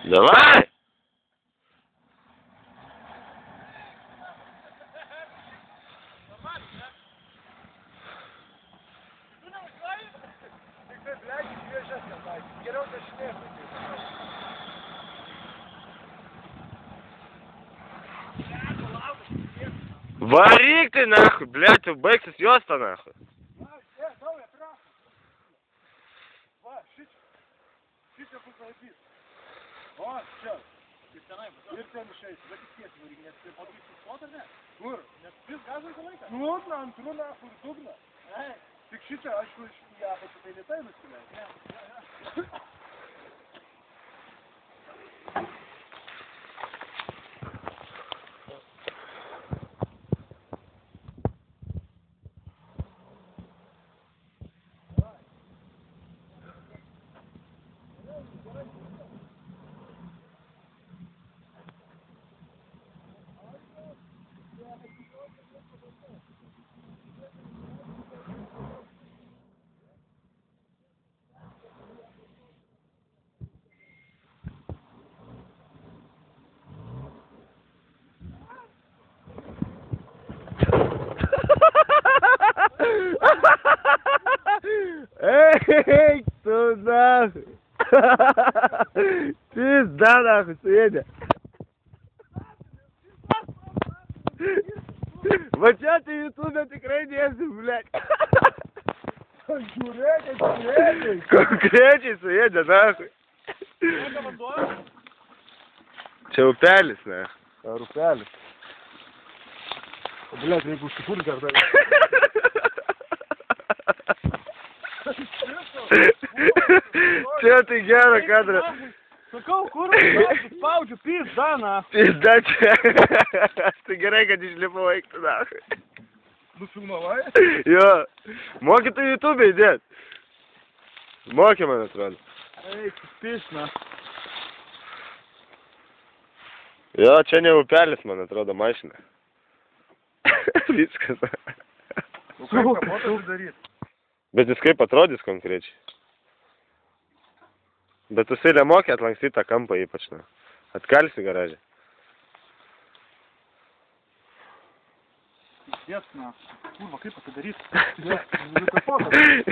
Давай! Варик ты нахуй, блядь, ты бэксис ёста нахуй. Вот, все. Иртен 6, записать вы меня все подвисить смотрите? Гур, я спил газу колонка? Ну, нам тру нахуй дубна. Ты кшите, а что я хочу прилетаю на тебя? Эй, кто нахуй? Пизда нахуй, Светя. Вот сейчас ты ютубе tikrai nesi, блядь. Konkrečiai suėdė, nahui. Čia upelis, ne? Ar upelis? Блядь, jeigu užsipult dar dar. Čia tai gerą kadrą. Sakau, kur spaudžiu, pizda, na. Pizda čia. Tai gerai, kad išlipau eikti, nahui. Nufilmavai? Jo. Moki tu YouTube įdėt. Moki, man atrodo. Eik, pisna. Jo, čia ne upelis, man atrodo, mašina. Viskas. Nu, kaip kapotą daryt? Bet jis kaip atrodys konkrečiai. Bet tu silė moki atlankstyti tą kampą ypač, na. Atkalsi garažę. Pizdiec, na. Kurva, kaip atidaryt? Tu pamatysi.